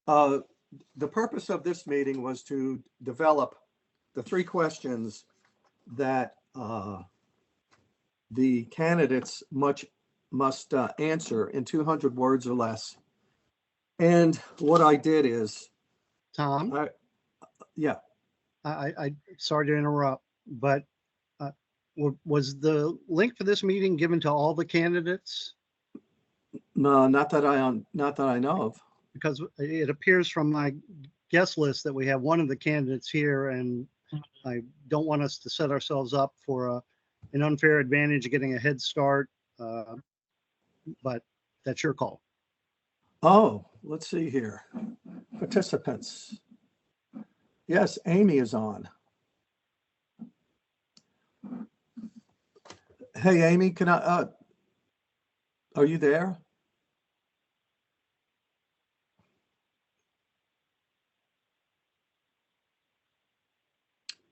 Uh, the purpose of this meeting was to develop the 3 questions that the candidates must answer in 200 words or less. And what I did is, Tom, yeah, I sorry to interrupt, but was the link for this meeting given to all the candidates? no, not that I know of. Because it appears from my guest list that we have one of the candidates here, and I don't want us to set ourselves up for an unfair advantage of getting a head start, but that's your call. Oh, let's see here. Participants. Yes, Amy is on. Hey, Amy, can I, are you there?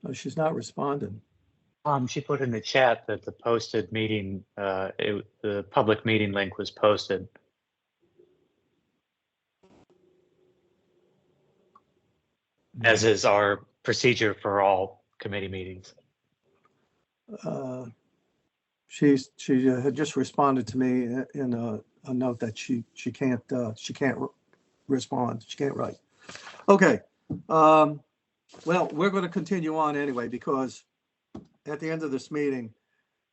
Oh, she's not responding. She put in the chat that the posted meeting, the public meeting link was posted. As is our procedure for all committee meetings. She had just responded to me in a note that she can't respond. She can't write. Okay. Well, we're going to continue on anyway, because at the end of this meeting,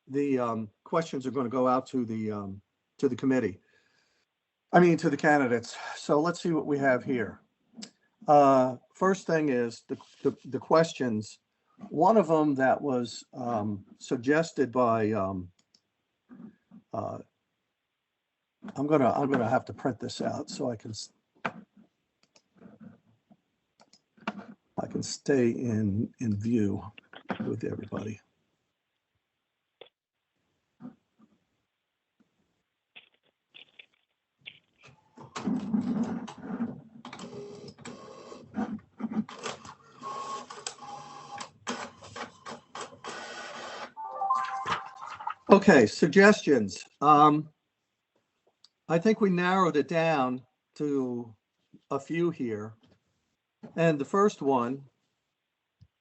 the questions are going to go out to the committee. I mean, to the candidates. So let's see what we have here. First thing is the questions. One of them that was suggested by I'm gonna have to print this out so I can stay in view with everybody. Okay, suggestions. I think we narrowed it down to a few here. And the first one,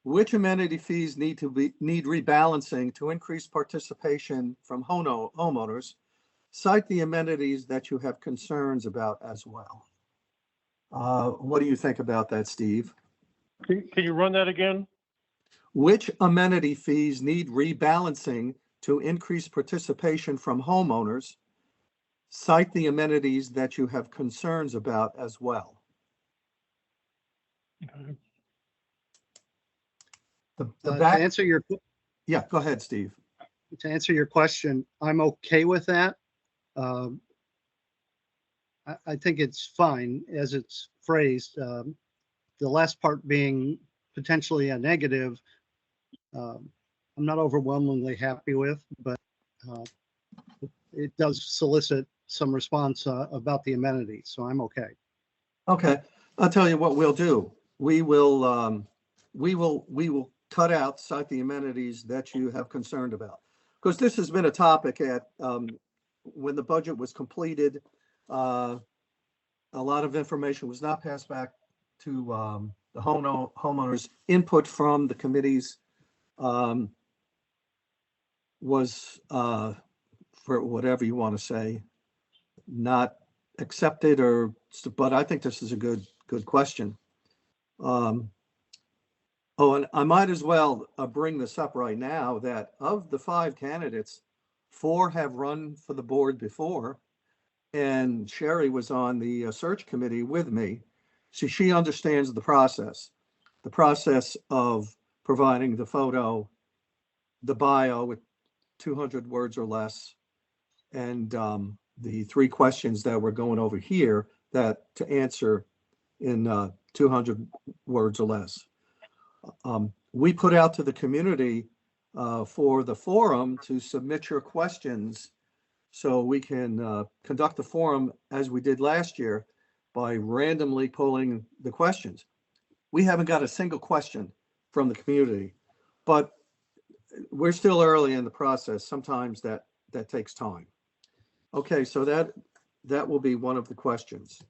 which amenity fees need rebalancing to increase participation from homeowners? Cite the amenities that you have concerns about as well. What do you think about that, Steve? Can you run that again? Which amenity fees need rebalancing to increase participation from homeowners? Cite the amenities that you have concerns about as well. Okay. The back, To answer your, yeah, go ahead, Steve. to answer your question, I'm okay with that. I think it's fine as it's phrased. The last part being potentially a negative, I'm not overwhelmingly happy with, but it does solicit some response about the amenities, so I'm okay. Okay, I'll tell you what we'll do. We will cut out, cite the amenities that you have concerned about, because this has been a topic at when the budget was completed. A lot of information was not passed back to the homeowners. Input from the committees was, for whatever you want to say, not accepted, or, but I think this is a good question. Oh, and I might as well bring this up right now, that of the 5 candidates, 4 have run for the board before, and Sherry was on the search committee with me. So she understands the process of providing the photo, the bio with 200 words or less, and the 3 questions that we're going over here that to answer in 200 words or less. We put out to the community for the forum to submit your questions, so we can conduct the forum as we did last year by randomly pulling the questions. We haven't got a single question from the community, but we're still early in the process. Sometimes that takes time. Okay, so that will be one of the questions.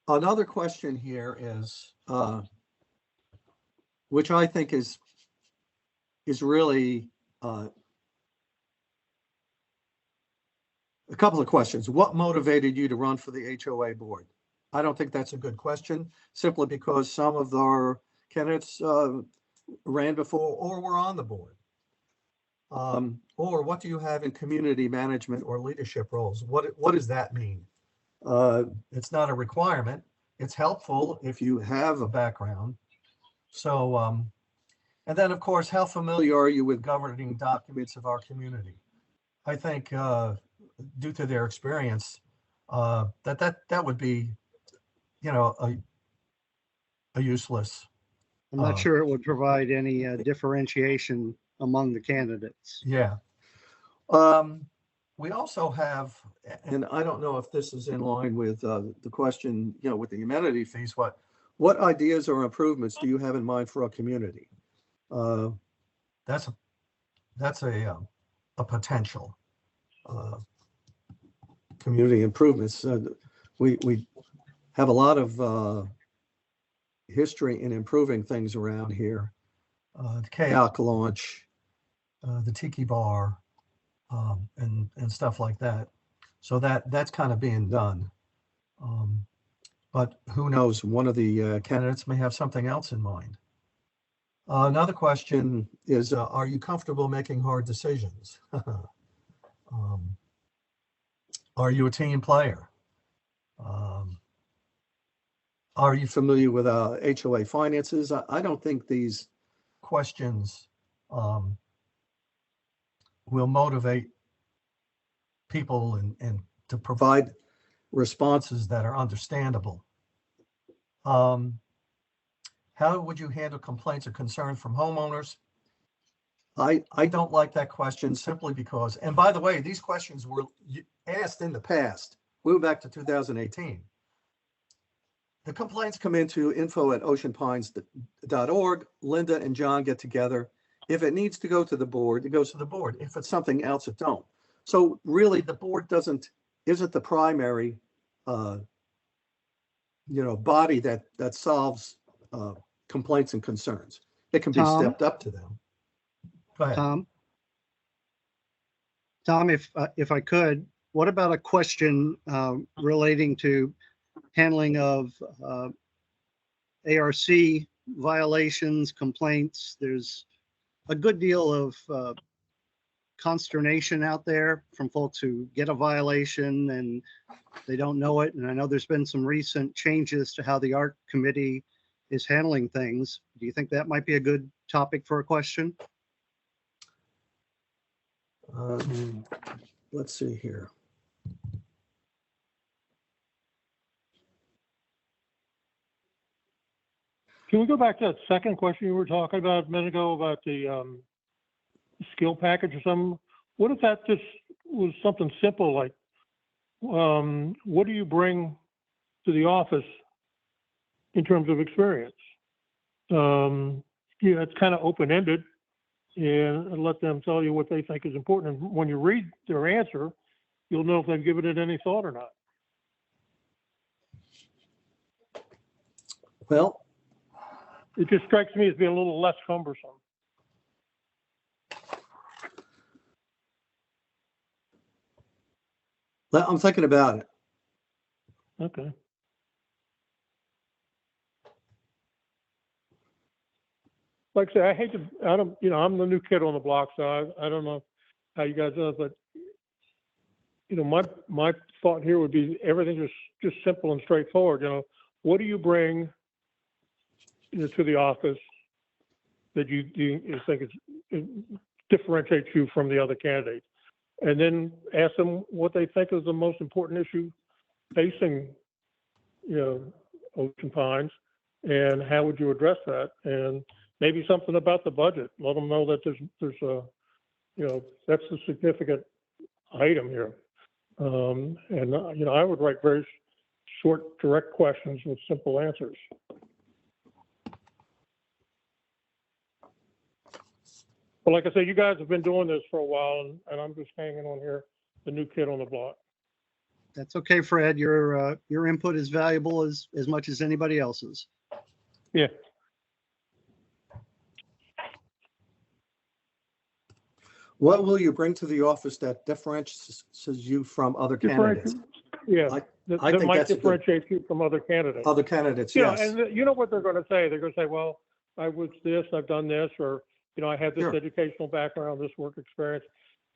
another question here is, which I think is really a couple of questions. What motivated you to run for the HOA board? I don't think that's a good question, simply because some of our candidates ran before or were on the board. Or what do you have in community management or leadership roles? What does that mean? It's not a requirement. It's helpful if you have a background. So, and then of course, how familiar are you with governing documents of our community? I think due to their experience, that would be, you know, a useless. I'm not sure it would provide any differentiation among the candidates. Yeah. We also have, and I don't know if this is in line with the question, you know, with the amenity fees, what ideas or improvements do you have in mind for our community? That's a potential community improvements. We have a lot of history in improving things around here. The Kayak launch, the Tiki Bar, and stuff like that. So that's kind of being done. But who knows? One of the candidates may have something else in mind. Another question is, are you comfortable making hard decisions? Are you a team player? Are you familiar with HOA finances? I don't think these questions will motivate people and to provide responses that are understandable. How would you handle complaints or concerns from homeowners? I don't like that question simply because, and by the way, these questions were asked in the past. We went back to 2018. The complaints come into info@oceanpines.org. Linda and John get together. If it needs to go to the board, it goes to the board. If it's something else, it don't. So really, the board isn't the primary, body that solves complaints and concerns. It can be Tom? stepped up to them. Go ahead. Tom, if I could, what about a question relating to handling of ARC violations, complaints? There's a good deal of consternation out there from folks who get a violation and they don't know it. And I know there's been some recent changes to how the art committee is handling things. Do you think that might be a good topic for a question? Let's see here. Can we go back to that second question you were talking about a minute ago about the skill package or something? What if that just was something simple like, what do you bring to the office in terms of experience? It's kind of open-ended, and let them tell you what they think is important. And when you read their answer, you'll know if they've given it any thought or not. Well, it just strikes me as being a little less cumbersome. I'm thinking about it. Okay. Like I say, I'm the new kid on the block, so I don't know how you guys do it, but my thought here would be everything just simple and straightforward. What do you bring to the office that you think differentiates you from the other candidates? And then ask them what they think is the most important issue facing, Ocean Pines, and how would you address that? And maybe something about the budget. Let them know that there's a, that's a significant item here. I would write very short, direct questions with simple answers. But like I say, you guys have been doing this for a while, and I'm just hanging on here, the new kid on the block. That's okay, Fred. Your input is valuable as much as anybody else's. Yeah. What will you bring to the office that differentiates you from other candidates? Yeah, I that think might that's a good- differentiate you from other candidates. Other candidates, You know, yes. and you know what they're going to say? They're going to say, well, I was this, I've done this, or, you know, I had this Sure. educational background, this work experience.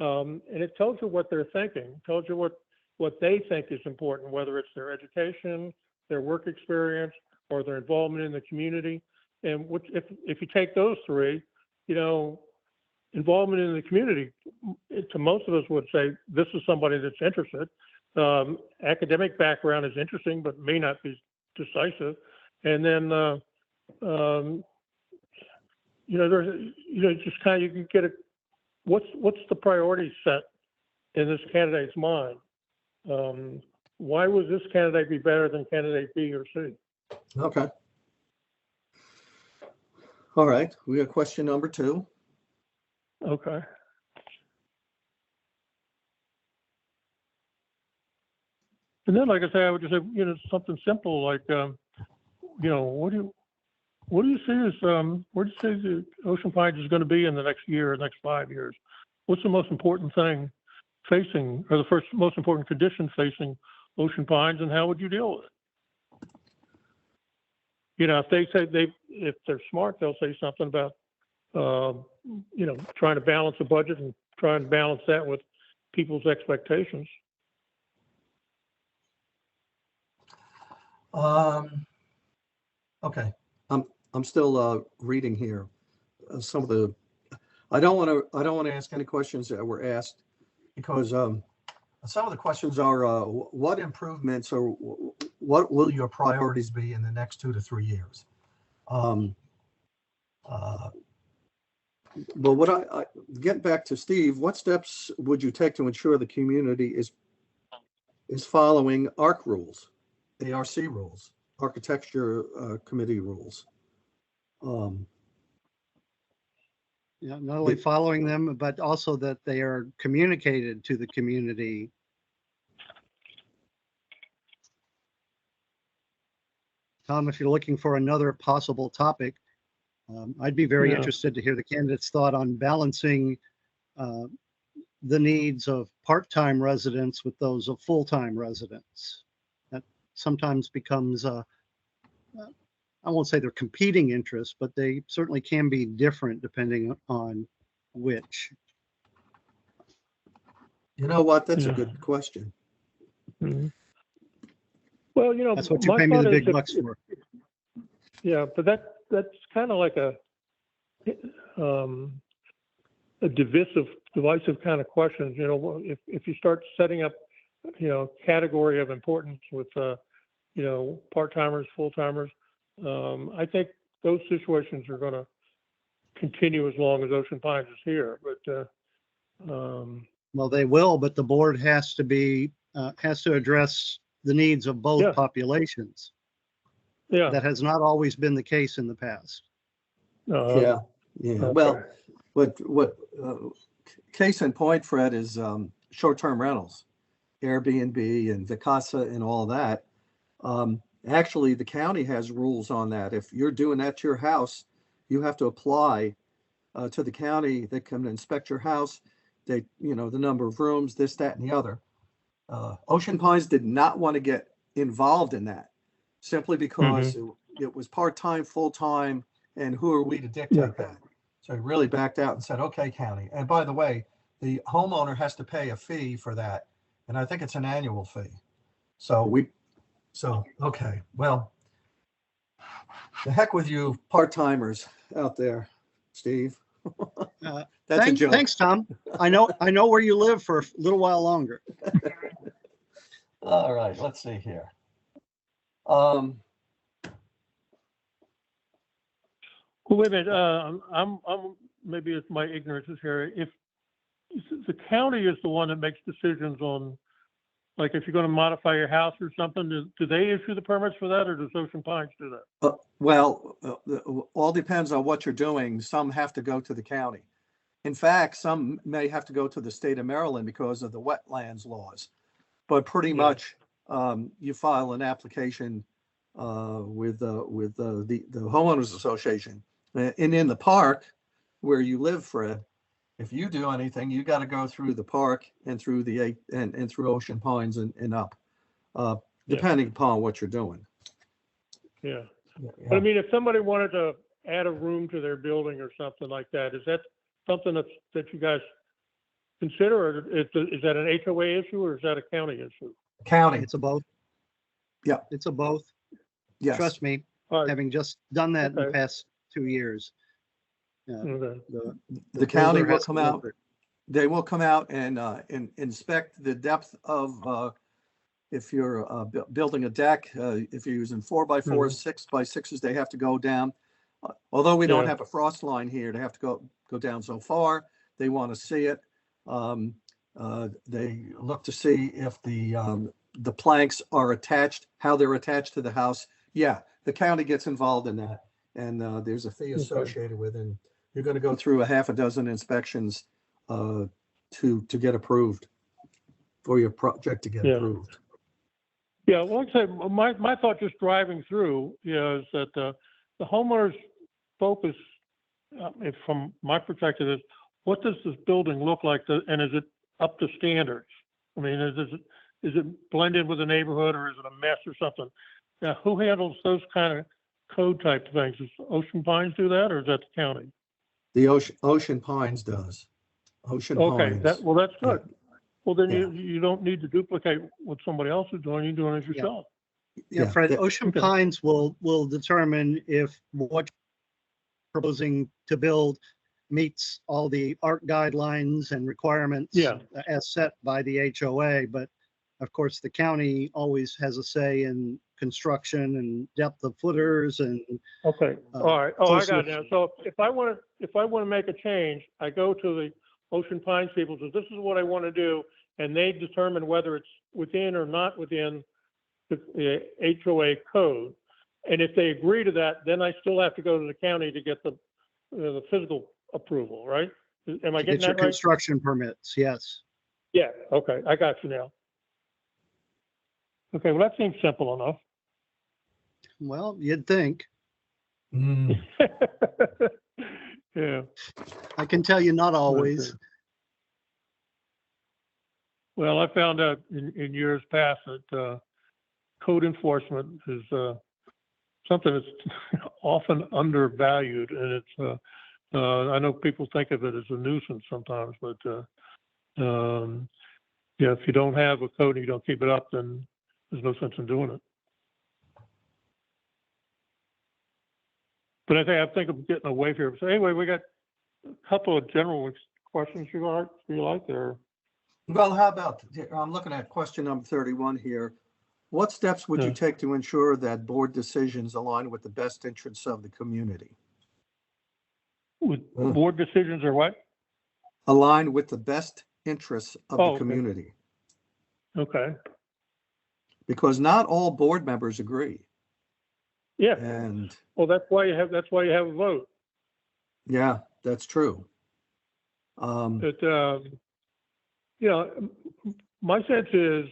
And it tells you what they're thinking, it tells you what they think is important, whether it's their education, their work experience, or their involvement in the community. And if you take those three, you know, involvement in the community, to most of us would say, this is somebody that's interested. Academic background is interesting, but may not be decisive. And then, you know, there's, you know, just kind of, you can get a, what's the priority set in this candidate's mind? Why would this candidate be better than candidate B or C? Okay. All right, we got question number 2. Okay. And then, like I say, I would just say, you know, something simple like, you know, what do you see as, where do you say the Ocean Pines is going to be in the next year, next 5 years? What's the most important thing facing, or the first most important condition facing Ocean Pines, and how would you deal with it? You know, if they say if they're smart, they'll say something about, you know, trying to balance the budget and trying to balance that with people's expectations. Okay, I'm still reading here. Some of the, I don't want to ask any questions that were asked because some of the questions are what improvements or what will your priorities be in the next 2 to 3 years? But what I get back to Steve, what steps would you take to ensure the community is following ARC rules, ARC rules, Architecture Committee rules? Yeah, not only following them, but also that they are communicated to the community. Tom, if you're looking for another possible topic, I'd be very Yeah. interested to hear the candidate's thought on balancing the needs of part-time residents with those of full-time residents. That sometimes becomes I won't say they're competing interests, but they certainly can be different depending on which. You know what? That's a Yeah. good question. Mhm. Well, you know, That's what you my pay me the thought is big bucks for. Yeah, but that's kind of like a divisive kind of questions. You know, if you start setting up, you know, category of importance with, you know, part-timers, full-timers, I think those situations are going to continue as long as Ocean Pines is here. But Well, they will, but the board has to address the needs of both Yeah. populations. yeah, That has not always been the case in the past. Yeah. okay. Well, what case in point, Fred, is short-term rentals, Airbnb and Vacasa and all that. Actually, the county has rules on that. If you're doing that to your house, you have to apply to the county. They come to inspect your house. They, you know, the number of rooms, this, that, and the other. Ocean Pines did not want to get involved in that simply because it was part-time, full-time, and who are we to dictate that? So he really backed out and said, okay, county. And by the way, the homeowner has to pay a fee for that. And I think it's an annual fee. So, okay, well, the heck with you part-timers out there, Steve. That's a joke. Thanks, Tom. I know where you live for a little while longer. All right, let's see here. Well, wait a minute. I'm maybe it's my ignorance is here. If the county is the one that makes decisions on, like, if you're going to modify your house or something, do they issue the permits for that, or does Ocean Pines do that? All depends on what you're doing. Some have to go to the county. In fact, some may have to go to the state of Maryland because of the wetlands laws. but pretty Yeah. much, you file an application, with the homeowners association. And in the park where you live, Fred, if you do anything, you got to go through the park and through and through Ocean Pines and up, Yeah. depending upon what you're doing. Yeah. But I mean, if somebody wanted to add a room to their building or something like that, is that something that you guys consider, or is that an HOA issue, or is that a county issue? County, It's a both. Yeah. It's a both. yes. Trust me, All right, having just done that in the Okay. past 2 years. okay. The county builder will has come to out. look at- They will come out and inspect the depth of, if you're building a deck, if you're using 4x4s, 6x6s, they have to go down. Although we don't Yeah. have a frost line here, they have to go down so far. They want to see it. They look to see if the planks are attached, how they're attached to the house. Yeah, the county gets involved in that, and there's a fee associated with it. And you're going to go through a half a dozen inspections to get approved, for your project to get Yeah. approved. Yeah, well, like I said, my thought just driving through is that the homeowner's focus, if from my perspective, is what does this building look like, and is it up to standards? I mean, is it blended with the neighborhood, or is it a mess or something? Now, who handles those kind of code type things? Does Ocean Pines do that, or is that the county? The Ocean Pines does. Ocean Okay, Pines. that's good. Well, then Yeah. you don't need to duplicate what somebody else is doing. You're doing it yourself. Yeah, Yeah, Fred, that- Ocean Okay. Pines will determine if what you're proposing to build meets all the art guidelines and requirements Yeah. as set by the HOA. But of course, the county always has a say in construction and depth of footers and Okay, Uh, all right. Oh, I those got are- it now. So if I want to make a change, I go to the Ocean Pines people, says, this is what I want to do, and they determine whether it's within or not within the HOA code. And if they agree to that, then I still have to go to the county to get the physical approval, right? Am I to getting get your that right? construction permits. Yes. Yeah, okay, I got you now. Okay, well, that seems simple enough. Well, you'd think. Mm, Yeah. I can tell you not always. Okay. Well, I found out in years past that code enforcement is something that's often undervalued, and it's I know people think of it as a nuisance sometimes, but yeah, if you don't have a code and you don't keep it up, then there's no sense in doing it. But I think I'm getting away here. So anyway, we got a couple of general questions you like there. Well, how about, I'm looking at question number 31 here. What steps would you Yeah. take to ensure that board decisions align with the best interests of the community? With Mm. board decisions or what? Align with the best interests of Oh, the okay. community, Okay. because not all board members agree. Yeah. And Well, that's why you have a vote. yeah, that's true. But you know, my sense is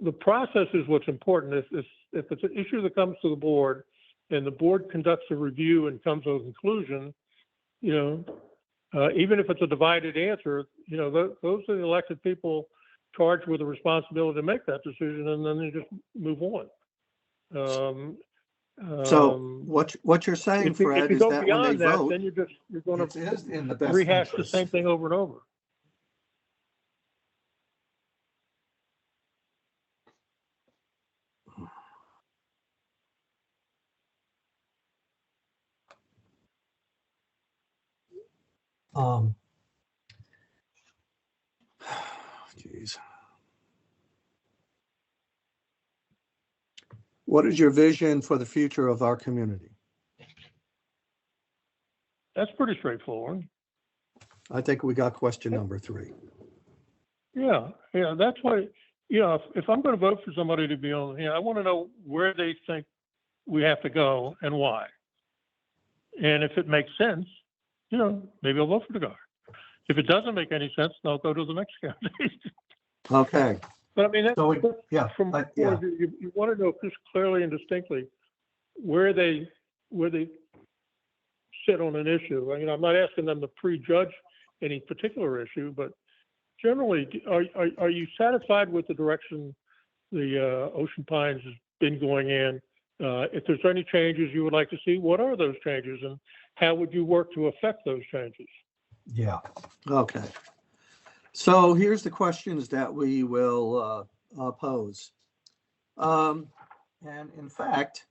the process is what's important. If it's an issue that comes to the board and the board conducts a review and comes to a conclusion, you know, even if it's a divided answer, you know, those are the elected people charged with the responsibility to make that decision, and then they just move on. So what you're saying, if you Fred, is go that when they beyond that, vote, then you're going it to is in the best rehash the interest. same thing over and over. Geez. What is your vision for the future of our community? That's pretty straightforward. I think we got question number 3. Yeah, that's why, you know, if I'm going to vote for somebody to be on, I want to know where they think we have to go and why. And if it makes sense, you know, maybe I'll vote for the guy. If it doesn't make any sense, then I'll go to the next candidate. Okay, But I mean, that's, So, yeah, from my yeah. point of view, you want to know just clearly and distinctly where they sit on an issue. I mean, I'm not asking them to prejudge any particular issue, but generally, are you satisfied with the direction the Ocean Pines has been going in? If there's any changes you would like to see, what are those changes, and how would you work to affect those changes? Yeah. Okay. So here's the questions that we will pose. And in fact,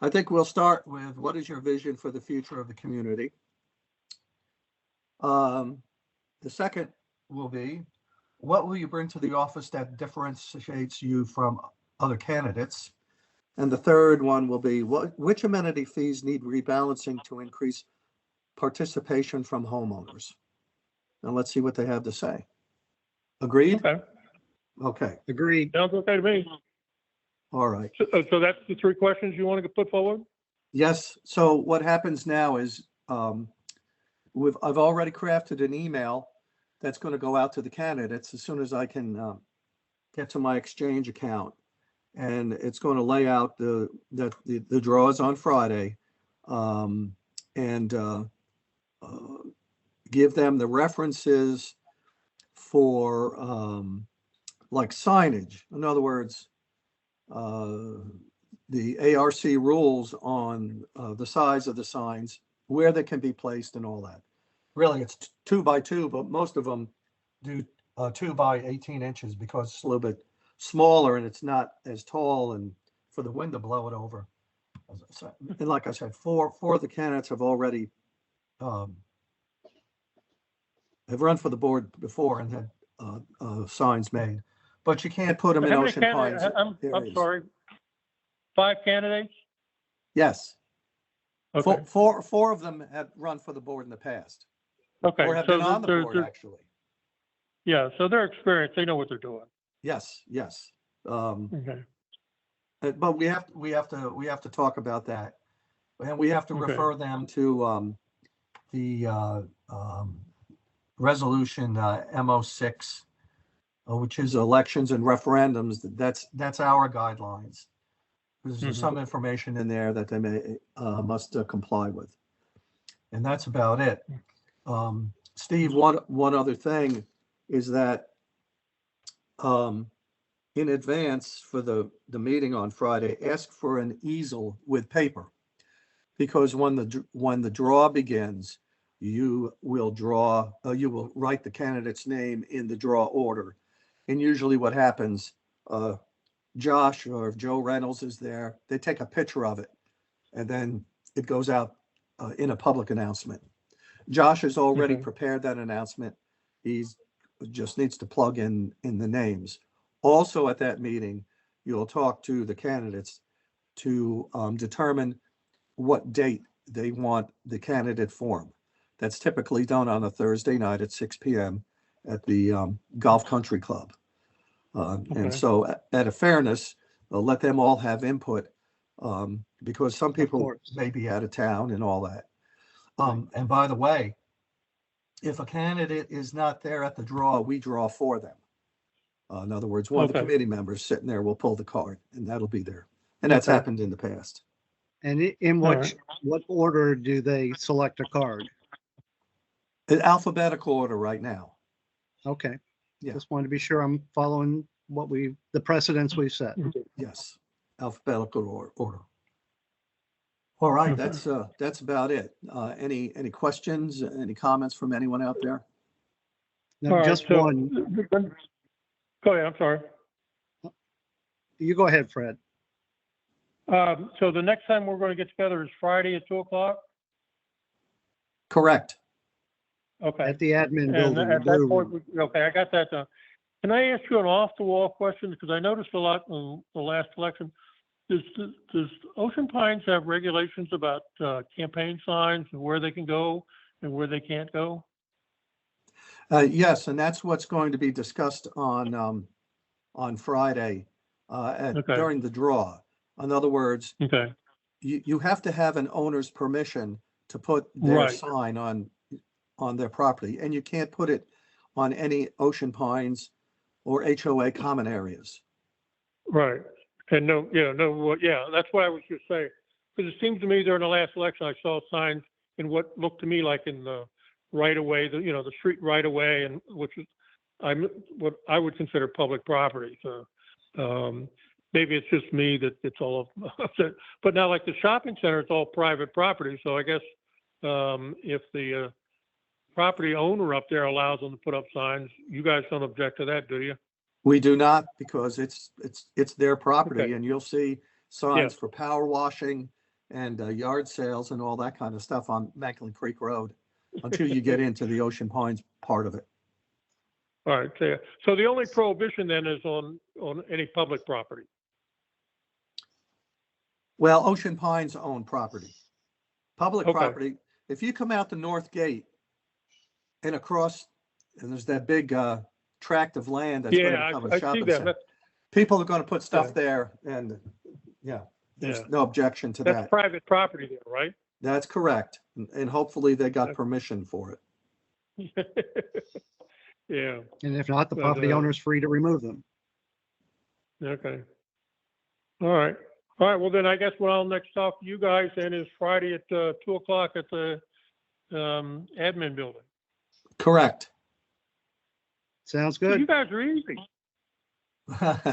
I think we'll start with what is your vision for the future of the community? The second will be, what will you bring to the office that differentiates you from other candidates? And the third one will be, which amenity fees need rebalancing to increase participation from homeowners? And let's see what they have to say. Agreed? Okay, Okay, Agreed. sounds okay to me. all right. So that's the three questions you want to put forward? Yes, so what happens now is, I've already crafted an email that's going to go out to the candidates as soon as I can get to my Exchange account. And it's going to lay out the draws on Friday, and give them the references for like signage. In other words, the ARC rules on the size of the signs, where they can be placed and all that. Really, it's 2 by 2, but most of them do 2 by 18 inches because it's a little bit smaller and it's not as tall, and for the wind to blow it over. And like I said, four of the candidates have already have run for the board before and had signs made, but you can't put them in How many Ocean Pines. candidates? I'm areas. sorry. 5 candidates? Yes, Okay, four of them have run for the board in the past, okay. or have So been on the they're- board, actually. yeah, so they're experienced. They know what they're doing. Yes, yes. Okay, But we have to talk about that, and we have to Okay. refer them to the resolution MO6, which is elections and referendums. That's our guidelines. There's Mhm. some information in there that they must comply with, and that's about it. Steve, one other thing is that in advance for the meeting on Friday, ask for an easel with paper, because when the draw begins, you will write the candidate's name in the draw order. And usually what happens, Josh or if Joe Reynolds is there, they take a picture of it, and then it goes out in a public announcement. Josh has already Okay. prepared that announcement. He's just needs to plug in the names. Also at that meeting, you'll talk to the candidates to determine what date they want the candidate forum. That's typically done on a Thursday night at 6 p.m. at the Golf Country Club. Okay. And so at a fairness, let them all have input, because some people course. may be out of town and all that. And by the way, if a candidate is not there at the draw, we draw for them. In other words, one of the Okay. committee members sitting there will pull the card, and that'll be there. And that's Okay. happened in the past. And in All what order do they select a card? In alphabetical order right now. Okay. Yeah. Just wanted to be sure I'm following the precedents we've set. Yes, alphabetical order. All right, Mhm. that's about it. Any questions, any comments from anyone out there? No, All right, just so- one. Go ahead, I'm sorry. You go ahead, Fred. So the next time we're going to get together is Friday at 2:00? Correct. Okay. At the admin And building. at the that blue point, room. okay, I got that done. Can I ask you an off-the-wall question? Because I noticed a lot in the last election. Does Ocean Pines have regulations about campaign signs and where they can go and where they can't go? Yes, and that's what's going to be discussed on Friday Okay. during the draw. In other words, Okay, you have to have an owner's permission to put their Right. sign on their property, and you can't put it on any Ocean Pines or HOA common areas. Right. And that's what I was just saying. Because it seems to me during the last election, I saw signs in what looked to me like in the right of way, the street right of way, and which is what I would consider public property. So maybe it's just me that it's all upset. But now, like the shopping center, it's all private property. So I guess if the property owner up there allows them to put up signs, you guys don't object to that, do you? We do not, because it's their property, Okay. and you'll see signs for power washing and yard sales and all that kind of stuff on Macklin Creek Road until you get into the Ocean Pines part of it. All right. So the only prohibition then is on any public property. Well, Ocean Pines own property. Public Okay. property, if you come out the north gate and across, and there's that big tract of land that's going to Yeah, become I a see shopping that. center. People are going to put stuff Yeah. there, and there's Yeah. no objection to That's that. private property there, right? That's correct. And hopefully they got permission for it. Yeah. And if not, the But, property owner's free to remove them. Okay. All right. All right. Well, then I guess what I'll next talk to you guys then is Friday at 2:00 at the admin building. Correct. Sounds You good. guys are easy.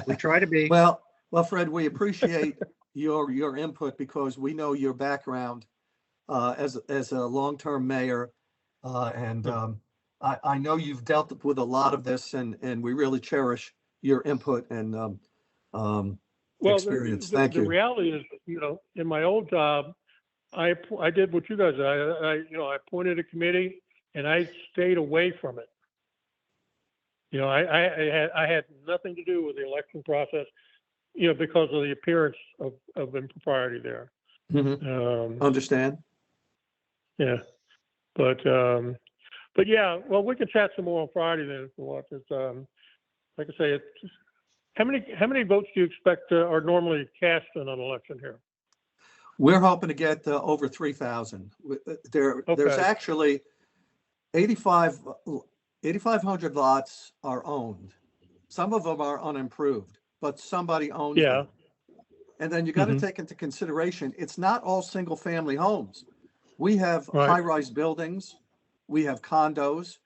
We try to be. Well, Fred, we appreciate your input, because we know your background as a long-term mayor, and I know you've dealt with a lot of this, and we really cherish your input and Well, experience. Thank the you. reality is, in my old job, I did what you guys did. I appointed a committee and I stayed away from it. I had nothing to do with the election process, because of the appearance of impropriety there. Mhm. Understand? Yeah, but yeah, well, we can chat some more on Friday then if you want. It's, like I say, how many votes do you expect are normally cast in an election here? We're hoping to get over 3,000. There's Okay. actually 8,500 lots are owned. Some of them are unimproved, but somebody owns Yeah. them. And then you got to Mhm. take into consideration, it's not all single family homes. We have Right. high-rise buildings, we have condos.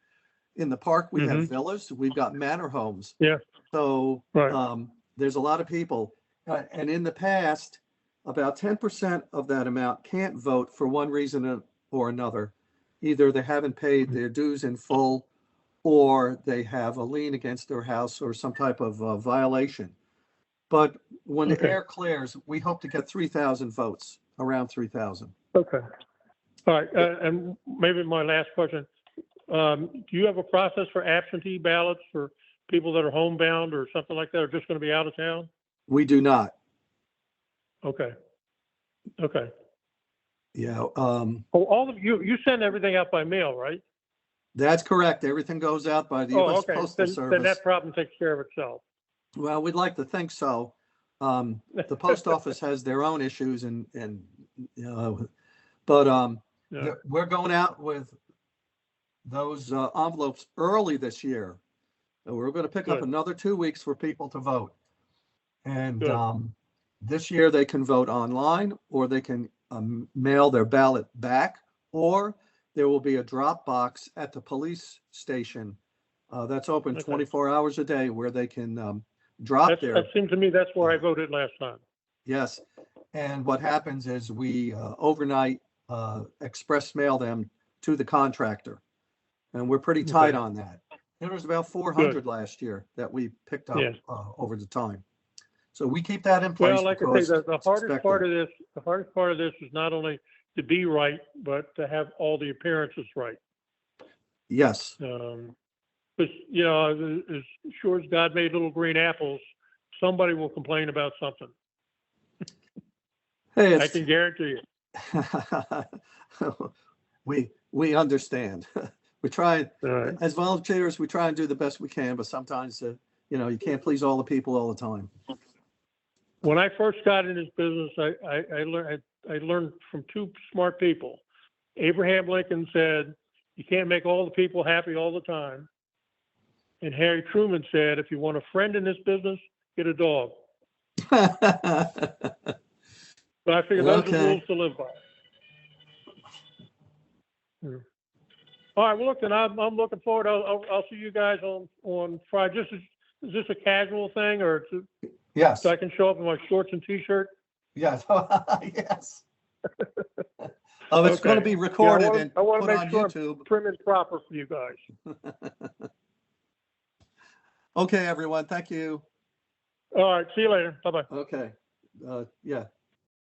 In the park, we have Mhm. villas, we've got manor homes. Yeah. So Right. there's a lot of people. And in the past, about 10% of that amount can't vote for one reason or another. Either they haven't paid their dues in full, or they have a lien against their house or some type of violation. But when the Okay. air clears, we hope to get 3,000 votes, around 3,000. Okay. All right. And maybe my last question. Do you have a process for absentee ballots for people that are homebound or something like that, or just going to be out of town? We do not. Okay. Okay. Yeah, All of you send everything out by mail, right? that's correct. Everything goes out by the US Okay. Postal Then Service. that problem takes care of itself. Well, we'd like to think so. The post office has their own issues but Yeah. we're going out with those envelopes early this year. And we're going to pick up Good. another 2 weeks for people to vote. And Good. this year they can vote online, or they can mail their ballot back, or there will be a drop box at the police station that's open Okay. 24 hours a day, where they can drop their. That seemed to me that's where I voted last time. Yes. And what happens is we overnight express mail them to the contractor. And we're pretty tight Okay. on that. There was about 400 last year that we picked up Yeah. over the time. So we keep that in place. Well, like I because say, the it's hardest part expected. of this is not only to be right, but to have all the appearances right. Yes. Because, as sure as God made little green apples, somebody will complain about something. Hey, I can guarantee you. we understand. We try, All right. as volunteers, we try and do the best we can, but sometimes, you can't please all the people all the time. When I first got in this business, I learned from two smart people. Abraham Lincoln said, "You can't make all the people happy all the time." And Harry Truman said, if you want a friend in this business, get a dog. So I figure those are the Okay. rules to live by. Yeah. All right, well, look, then I'm looking forward. I'll see you guys on Friday. Is this a casual thing, or Yes, so I can show up in my shorts and t-shirt? yes, yes. Oh, it's going to Okay. be recorded and I want put to on make sure I'm YouTube. prim and proper for you guys. Okay, everyone, thank you. All right, see you later. Bye-bye. Okay, yeah.